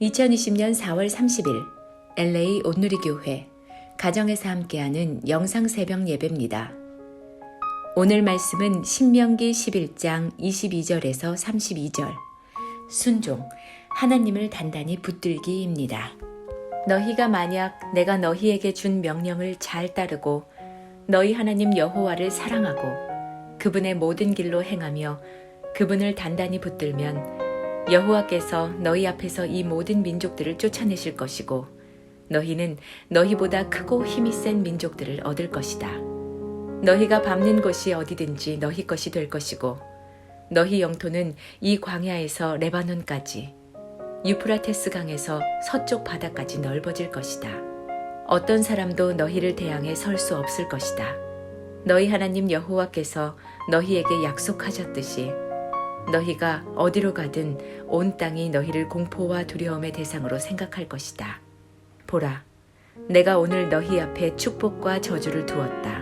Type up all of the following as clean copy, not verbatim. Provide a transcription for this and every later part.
2020년 4월 30일 LA 온누리교회 가정에서 함께하는 영상 새벽 예배입니다. 오늘 말씀은 신명기 11장 22절에서 32절 순종, 하나님을 단단히 붙들기입니다. 너희가 만약 내가 너희에게 준 명령을 잘 따르고 너희 하나님 여호와를 사랑하고 그분의 모든 길로 행하며 그분을 단단히 붙들면 여호와께서 너희 앞에서 이 모든 민족들을 쫓아내실 것이고 너희는 너희보다 크고 힘이 센 민족들을 얻을 것이다. 너희가 밟는 곳이 어디든지 너희 것이 될 것이고 너희 영토는 이 광야에서 레바논까지 유프라테스 강에서 서쪽 바다까지 넓어질 것이다. 어떤 사람도 너희를 대항해 설 수 없을 것이다. 너희 하나님 여호와께서 너희에게 약속하셨듯이 너희가 어디로 가든 온 땅이 너희를 공포와 두려움의 대상으로 생각할 것이다. 보라, 내가 오늘 너희 앞에 축복과 저주를 두었다.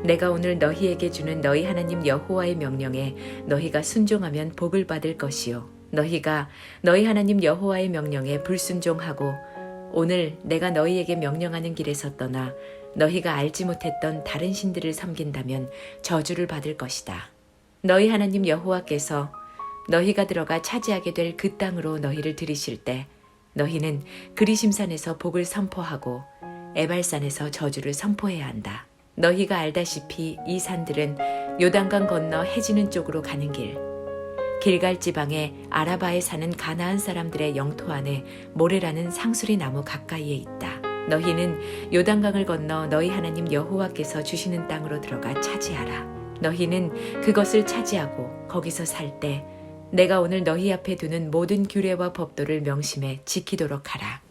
내가 오늘 너희에게 주는 너희 하나님 여호와의 명령에 너희가 순종하면 복을 받을 것이요. 너희가 너희 하나님 여호와의 명령에 불순종하고 오늘 내가 너희에게 명령하는 길에서 떠나 너희가 알지 못했던 다른 신들을 섬긴다면 저주를 받을 것이다. 너희 하나님 여호와께서 너희가 들어가 차지하게 될 그 땅으로 너희를 들이실 때 너희는 그리심산에서 복을 선포하고 에발산에서 저주를 선포해야 한다. 너희가 알다시피 이 산들은 요단강 건너 해지는 쪽으로 가는 길, 길갈 지방의 아라바에 사는 가나안 사람들의 영토 안에 모레라는 상수리 나무 가까이에 있다. 너희는 요단강을 건너 너희 하나님 여호와께서 주시는 땅으로 들어가 차지하라. 너희는 그것을 차지하고 거기서 살 때 내가 오늘 너희 앞에 두는 모든 규례와 법도를 명심해 지키도록 하라.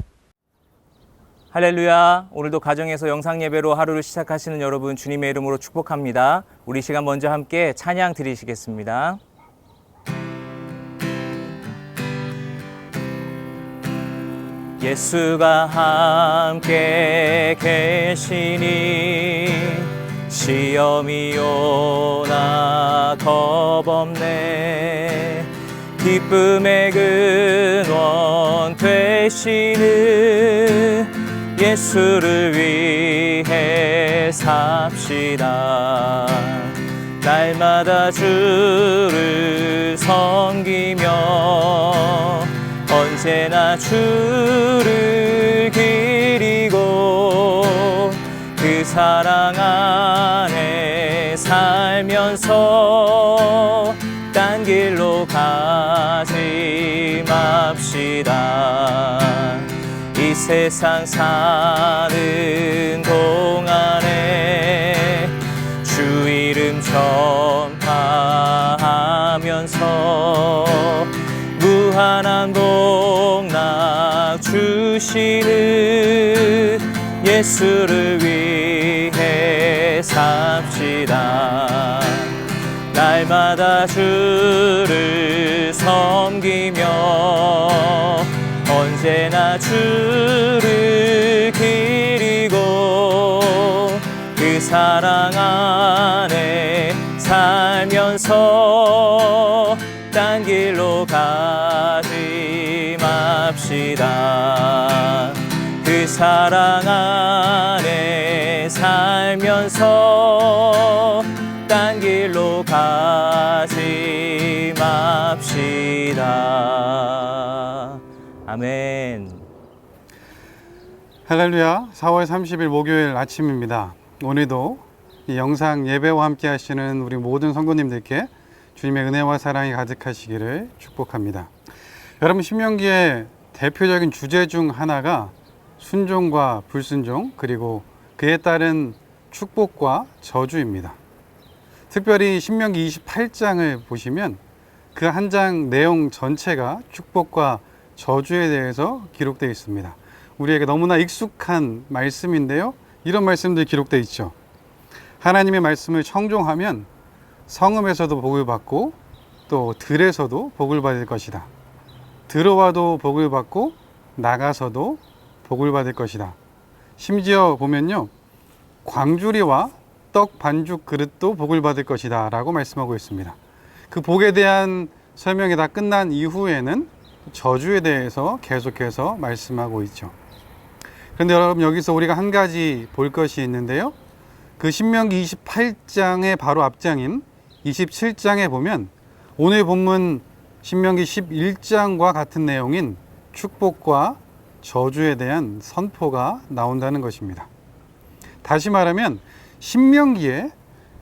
할렐루야. 오늘도 가정에서 영상 예배로 하루를 시작하시는 여러분 주님의 이름으로 축복합니다. 우리 시간 먼저 함께 찬양 드리시겠습니다. 예수가 함께 계시니 시험이 오나 겁없네. 기쁨의 근원 되시는 예수를 위해 삽시다. 날마다 주를 섬기며 언제나 주를 기리고 그 사랑 안에 살면서 딴 길로 가지 맙시다. 이 세상 사는 동안에 주 이름 전파하면서 무한한 복락 주시는 예수를 위해 삽시다. 날마다 주를 섬기며 언제나 주를 기리고 그 사랑 안에 살면서 딴 길로 가지 맙시다. 그 사랑 안에 살면서 딴 길로 가지 맙시다. 아멘. 할렐루야. 4월 30일 목요일 아침입니다. 오늘도 이 영상 예배와 함께 하시는 우리 모든 성도님들께 주님의 은혜와 사랑이 가득하시기를 축복합니다. 여러분, 신명기의 대표적인 주제 중 하나가 순종과 불순종, 그리고 그에 따른 축복과 저주입니다. 특별히 신명기 28장을 보시면 그 한 장 내용 전체가 축복과 저주에 대해서 기록되어 있습니다. 우리에게 너무나 익숙한 말씀인데요, 이런 말씀들이 기록되어 있죠. 하나님의 말씀을 청종하면 성읍에서도 복을 받고 또 들에서도 복을 받을 것이다. 들어와도 복을 받고 나가서도 복을 받을 것이다. 심지어 보면요, 광주리와 떡 반죽 그릇도 복을 받을 것이다 라고 말씀하고 있습니다. 그 복에 대한 설명이 다 끝난 이후에는 저주에 대해서 계속해서 말씀하고 있죠. 그런데 여러분, 여기서 우리가 한 가지 볼 것이 있는데요. 그 신명기 28장의 바로 앞장인 27장에 보면 오늘 본문 신명기 11장과 같은 내용인 축복과 저주에 대한 선포가 나온다는 것입니다. 다시 말하면 신명기의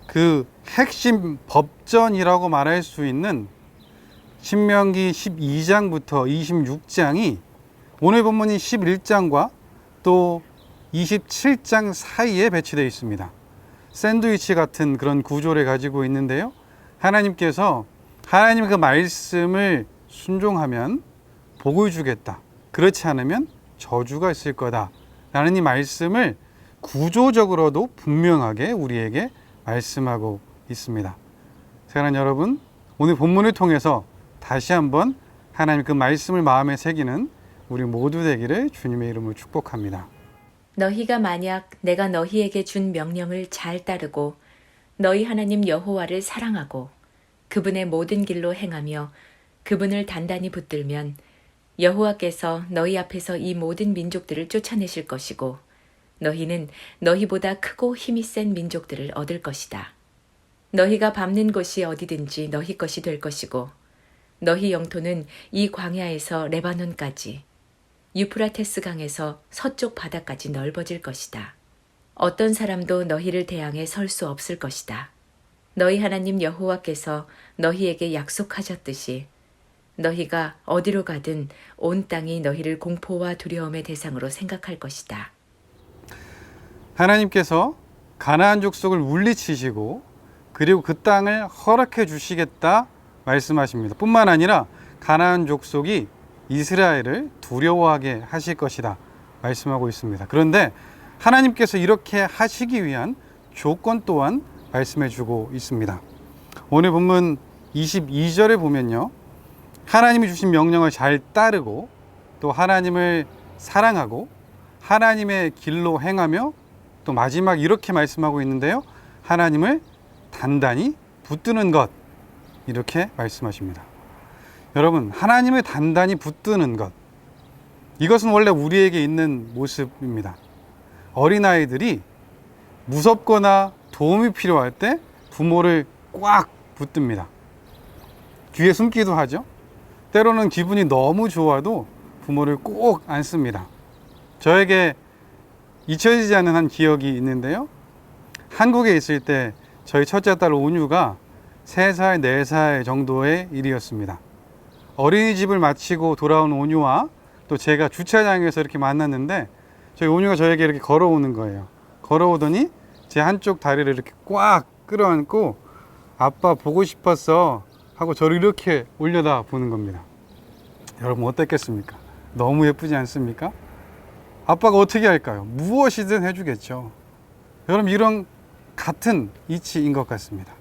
그 핵심 법전이라고 말할 수 있는 신명기 12장부터 26장이 오늘 본문인 11장과 또 27장 사이에 배치되어 있습니다. 샌드위치 같은 그런 구조를 가지고 있는데요. 하나님께서 하나님의 그 말씀을 순종하면 복을 주겠다, 그렇지 않으면 저주가 있을 거다 라는 이 말씀을 구조적으로도 분명하게 우리에게 말씀하고 있습니다. 사랑하는 여러분, 오늘 본문을 통해서 다시 한번 하나님 그 말씀을 마음에 새기는 우리 모두 되기를 주님의 이름으로 축복합니다. 너희가 만약 내가 너희에게 준 명령을 잘 따르고 너희 하나님 여호와를 사랑하고 그분의 모든 길로 행하며 그분을 단단히 붙들면 여호와께서 너희 앞에서 이 모든 민족들을 쫓아내실 것이고 너희는 너희보다 크고 힘이 센 민족들을 얻을 것이다. 너희가 밟는 곳이 어디든지 너희 것이 될 것이고 너희 영토는 이 광야에서 레바논까지 유프라테스 강에서 서쪽 바다까지 넓어질 것이다. 어떤 사람도 너희를 대항해 설 수 없을 것이다. 너희 하나님 여호와께서 너희에게 약속하셨듯이 너희가 어디로 가든 온 땅이 너희를 공포와 두려움의 대상으로 생각할 것이다. 하나님께서 가나안 족속을 물리치시고 그리고 그 땅을 허락해 주시겠다 말씀하십니다. 뿐만 아니라 가나안 족속이 이스라엘을 두려워하게 하실 것이다 말씀하고 있습니다. 그런데 하나님께서 이렇게 하시기 위한 조건 또한 말씀해 주고 있습니다. 오늘 본문 22절에 보면요, 하나님이 주신 명령을 잘 따르고 또 하나님을 사랑하고 하나님의 길로 행하며 또 마지막 이렇게 말씀하고 있는데요, 하나님을 단단히 붙드는 것, 이렇게 말씀하십니다. 여러분, 하나님을 단단히 붙드는 것, 이것은 원래 우리에게 있는 모습입니다. 어린아이들이 무섭거나 도움이 필요할 때 부모를 꽉 붙듭니다. 뒤에 숨기도 하죠. 때로는 기분이 너무 좋아도 부모를 꼭 안습니다. 저에게 잊혀지지 않는 한 기억이 있는데요. 한국에 있을 때 저희 첫째 딸 온유가 3살, 4살 정도의 일이었습니다. 어린이집을 마치고 돌아온 온유와 또 제가 주차장에서 이렇게 만났는데 저희 온유가 저에게 이렇게 걸어오는 거예요. 걸어오더니 제 한쪽 다리를 이렇게 꽉 끌어안고 아빠 보고 싶었어 하고 저를 이렇게 올려다 보는 겁니다. 여러분 어떻겠습니까? 너무 예쁘지 않습니까? 아빠가 어떻게 할까요? 무엇이든 해주겠죠. 여러분, 이런 같은 이치인 것 같습니다.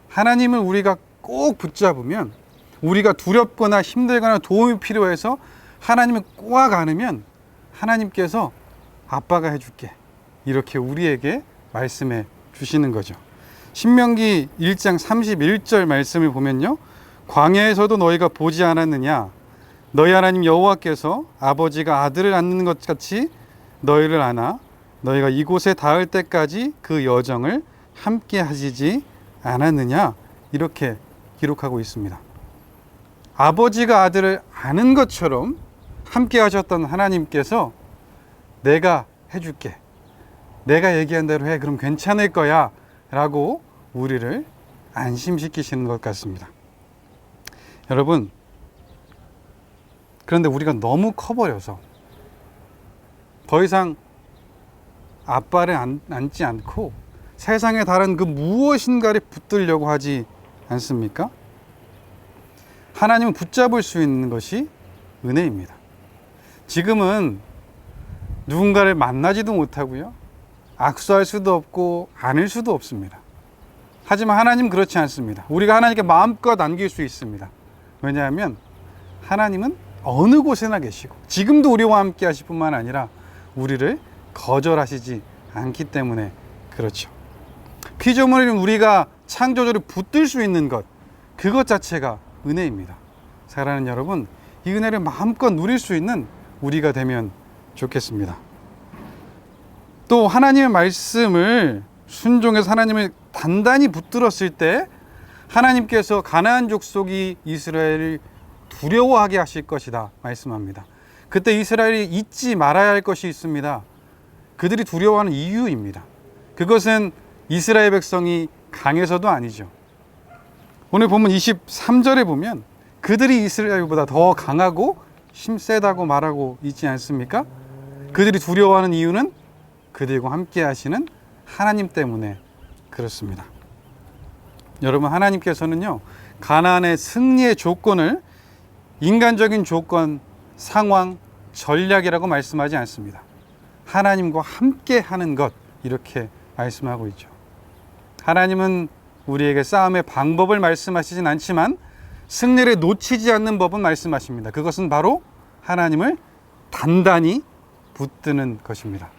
하나님을 우리가 꼭 붙잡으면, 우리가 두렵거나 힘들거나 도움이 필요해서 하나님을 꽉 안으면 하나님께서 아빠가 해줄게, 이렇게 우리에게 말씀해 주시는 거죠. 신명기 1장 31절 말씀을 보면요, 광야에서도 너희가 보지 않았느냐? 너희 하나님 여호와께서 아버지가 아들을 안는 것 같이 너희를 안아 너희가 이곳에 닿을 때까지 그 여정을 함께 하시지 않았느냐? 이렇게 기록하고 있습니다. 아버지가 아들을 아는 것처럼 함께 하셨던 하나님께서 내가 해줄게, 내가 얘기한 대로 해, 그럼 괜찮을 거야 라고 우리를 안심시키시는 것 같습니다. 여러분, 그런데 우리가 너무 커버려서 더 이상 아빠를 안지 않고 세상에 다른 그 무엇인가를 붙들려고 하지 않습니까? 하나님은 붙잡을 수 있는 것이 은혜입니다. 지금은 누군가를 만나지도 못하고요, 악수할 수도 없고 안을 수도 없습니다. 하지만 하나님은 그렇지 않습니다. 우리가 하나님께 마음껏 안길 수 있습니다. 왜냐하면 하나님은 어느 곳에나 계시고 지금도 우리와 함께 하실 뿐만 아니라 우리를 거절하시지 않기 때문에 그렇죠. 피조물인 우리가 창조주를 붙들 수 있는 것, 그것 자체가 은혜입니다. 사랑하는 여러분, 이 은혜를 마음껏 누릴 수 있는 우리가 되면 좋겠습니다. 또 하나님의 말씀을 순종해서 하나님을 단단히 붙들었을 때 하나님께서 가나안 족속이 이스라엘을 두려워하게 하실 것이다 말씀합니다. 그때 이스라엘이 잊지 말아야 할 것이 있습니다. 그들이 두려워하는 이유입니다. 그것은 이스라엘 백성이 강해서도 아니죠. 오늘 본문 23절에 보면 그들이 이스라엘보다 더 강하고 힘세다고 말하고 있지 않습니까? 그들이 두려워하는 이유는 그들과 함께 하시는 하나님 때문에 그렇습니다. 여러분, 하나님께서는요, 가나안의 승리의 조건을 인간적인 조건, 상황, 전략이라고 말씀하지 않습니다. 하나님과 함께 하는 것, 이렇게 말씀하고 있죠. 하나님은 우리에게 싸움의 방법을 말씀하시진 않지만 승리를 놓치지 않는 법은 말씀하십니다. 그것은 바로 하나님을 단단히 붙드는 것입니다.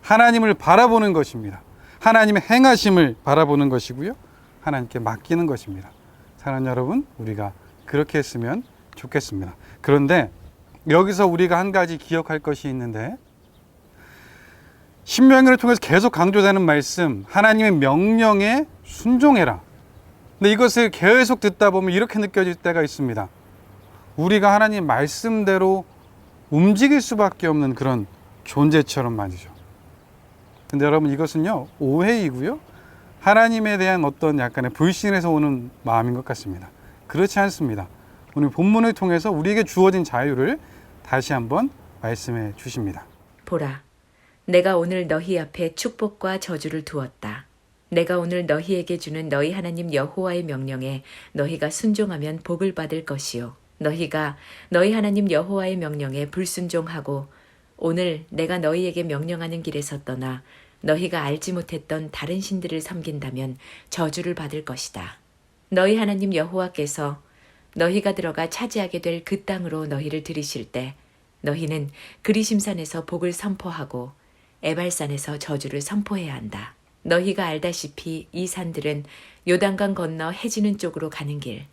하나님을 바라보는 것입니다. 하나님의 행하심을 바라보는 것이고요. 하나님께 맡기는 것입니다. 사랑하는 여러분, 우리가 그렇게 했으면 좋겠습니다. 그런데 여기서 우리가 한 가지 기억할 것이 있는데, 신명기를 통해서 계속 강조되는 말씀, 하나님의 명령에 순종해라. 근데 이것을 계속 듣다 보면 이렇게 느껴질 때가 있습니다. 우리가 하나님 말씀대로 움직일 수밖에 없는 그런 존재처럼 말이죠. 근데 여러분, 이것은요, 오해이고요, 하나님에 대한 어떤 약간의 불신에서 오는 마음인 것 같습니다. 그렇지 않습니다. 오늘 본문을 통해서 우리에게 주어진 자유를 다시 한번 말씀해 주십니다. 보라, 내가 오늘 너희 앞에 축복과 저주를 두었다. 내가 오늘 너희에게 주는 너희 하나님 여호와의 명령에 너희가 순종하면 복을 받을 것이요. 너희가 너희 하나님 여호와의 명령에 불순종하고 오늘 내가 너희에게 명령하는 길에서 떠나 너희가 알지 못했던 다른 신들을 섬긴다면 저주를 받을 것이다. 너희 하나님 여호와께서 너희가 들어가 차지하게 될 그 땅으로 너희를 들이실 때 너희는 그리심산에서 복을 선포하고 에발산에서 저주를 선포해야 한다. 너희가 알다시피 이 산들은 요단강 건너 해지는 쪽으로 가는 길,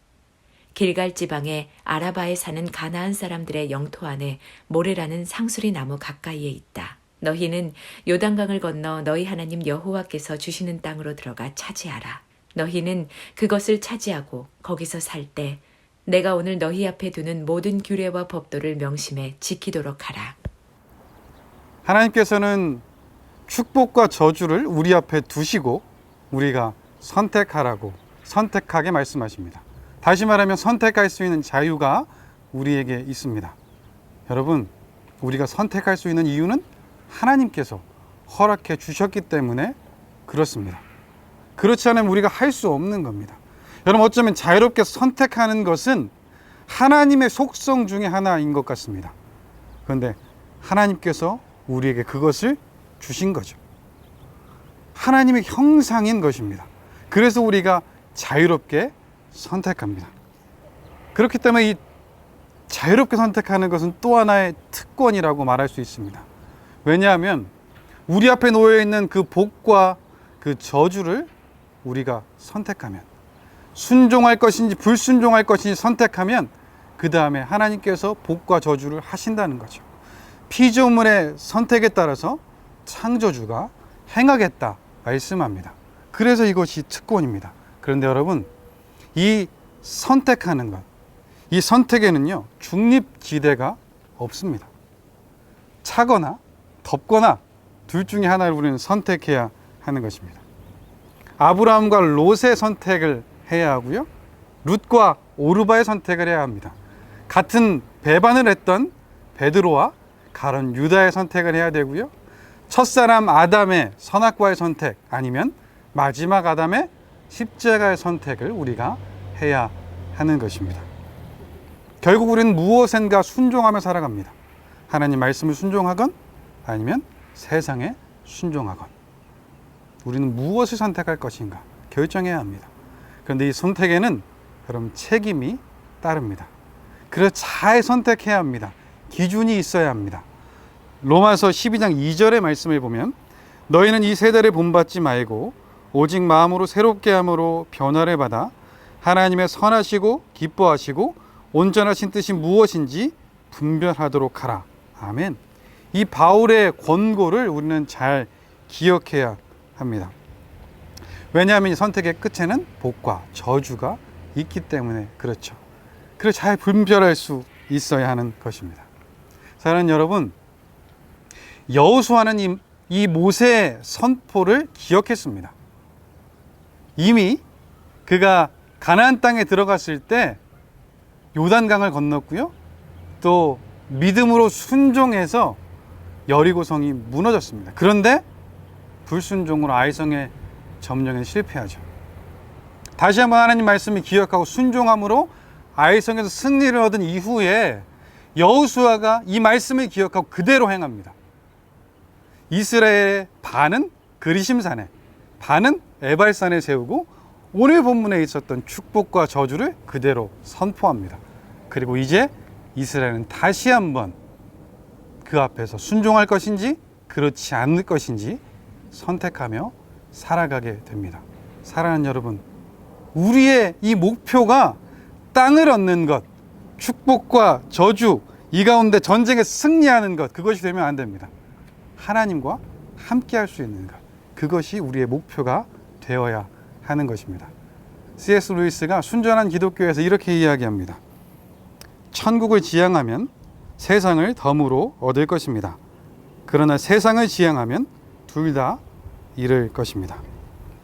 길갈 지방의 아라바에 사는 가나안 사람들의 영토 안에 모레라는 상수리 나무 가까이에 있다. 너희는 요단강을 건너 너희 하나님 여호와께서 주시는 땅으로 들어가 차지하라. 너희는 그것을 차지하고 거기서 살 때 내가 오늘 너희 앞에 두는 모든 규례와 법도를 명심해 지키도록 하라. 하나님께서는 축복과 저주를 우리 앞에 두시고 우리가 선택하라고 선택하게 말씀하십니다. 다시 말하면 선택할 수 있는 자유가 우리에게 있습니다. 여러분, 우리가 선택할 수 있는 이유는 하나님께서 허락해 주셨기 때문에 그렇습니다. 그렇지 않으면 우리가 할 수 없는 겁니다. 여러분, 어쩌면 자유롭게 선택하는 것은 하나님의 속성 중에 하나인 것 같습니다. 그런데 하나님께서 우리에게 그것을 주신 거죠. 하나님의 형상인 것입니다. 그래서 우리가 자유롭게 선택합니다. 그렇기 때문에 이 자유롭게 선택하는 것은 또 하나의 특권이라고 말할 수 있습니다. 왜냐하면 우리 앞에 놓여 있는 그 복과 그 저주를 우리가 선택하면, 순종할 것인지 불순종할 것인지 선택하면 그 다음에 하나님께서 복과 저주를 하신다는 거죠. 피조물의 선택에 따라서 창조주가 행하겠다 말씀합니다. 그래서 이것이 특권입니다. 그런데 여러분, 이 선택하는 것, 이 선택에는요, 중립지대가 없습니다. 차거나 덥거나 둘 중에 하나를 우리는 선택해야 하는 것입니다. 아브라함과 롯의 선택을 해야 하고요, 룻과 오르바의 선택을 해야 합니다. 같은 배반을 했던 베드로와 가론 유다의 선택을 해야 되고요, 첫사람 아담의 선악과의 선택, 아니면 마지막 아담의 십자가의 선택을 우리가 해야 하는 것입니다. 결국 우리는 무엇인가 순종하며 살아갑니다. 하나님 말씀을 순종하건 아니면 세상에 순종하건, 우리는 무엇을 선택할 것인가 결정해야 합니다. 그런데 이 선택에는 여러분 책임이 따릅니다. 그래서 잘 선택해야 합니다. 기준이 있어야 합니다. 로마서 12장 2절의 말씀을 보면 너희는 이 세대를 본받지 말고 오직 마음으로 새롭게 함으로 변화를 받아 하나님의 선하시고 기뻐하시고 온전하신 뜻이 무엇인지 분별하도록 하라. 아멘. 이 바울의 권고를 우리는 잘 기억해야 합니다. 왜냐하면 이 선택의 끝에는 복과 저주가 있기 때문에 그렇죠. 그걸 잘 분별할 수 있어야 하는 것입니다. 사랑하는 여러분, 여호수아는 이 모세의 선포를 기억했습니다. 이미 그가 가나안 땅에 들어갔을 때 요단강을 건넜고요. 또 믿음으로 순종해서 여리고성이 무너졌습니다. 그런데 불순종으로 아이성의 점령에 실패하죠. 다시 한번 하나님 말씀을 기억하고 순종함으로 아이성에서 승리를 얻은 이후에 여호수아가 이 말씀을 기억하고 그대로 행합니다. 이스라엘의 반은 그리심산에, 반은 에발산에 세우고 오늘 본문에 있었던 축복과 저주를 그대로 선포합니다. 그리고 이제 이스라엘은 다시 한번 그 앞에서 순종할 것인지 그렇지 않을 것인지 선택하며 살아가게 됩니다. 사랑하는 여러분, 우리의 이 목표가 땅을 얻는 것, 축복과 저주, 이 가운데 전쟁에 승리하는 것, 그것이 되면 안 됩니다. 하나님과 함께 할 수 있는 것, 그것이 우리의 목표가 되어야 하는 것입니다. C.S. 루이스가 순전한 기독교에서 이렇게 이야기합니다. 천국을 지향하면 세상을 덤으로 얻을 것입니다. 그러나 세상을 지향하면 둘 다 잃을 것입니다.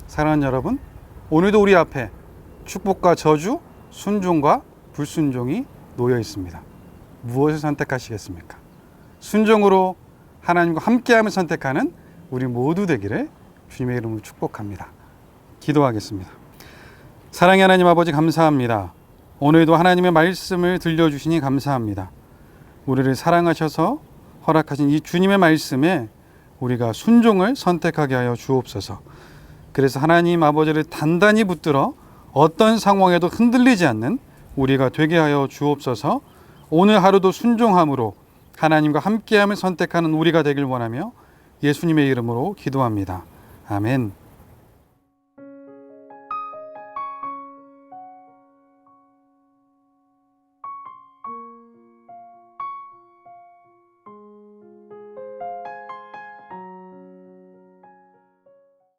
사랑하는 여러분, 오늘도 우리 앞에 축복과 저주, 순종과 불순종이 놓여 있습니다. 무엇을 선택하시겠습니까? 순종으로 하나님과 함께하며 선택하는 우리 모두 되기를 주님의 이름으로 축복합니다. 기도하겠습니다. 사랑의 하나님 아버지, 감사합니다. 오늘도 하나님의 말씀을 들려주시니 감사합니다. 우리를 사랑하셔서 허락하신 이 주님의 말씀에 우리가 순종을 선택하게 하여 주옵소서. 그래서 하나님 아버지를 단단히 붙들어 어떤 상황에도 흔들리지 않는 우리가 되게 하여 주옵소서. 오늘 하루도 순종함으로 하나님과 함께함을 선택하는 우리가 되길 원하며 예수님의 이름으로 기도합니다. 아멘.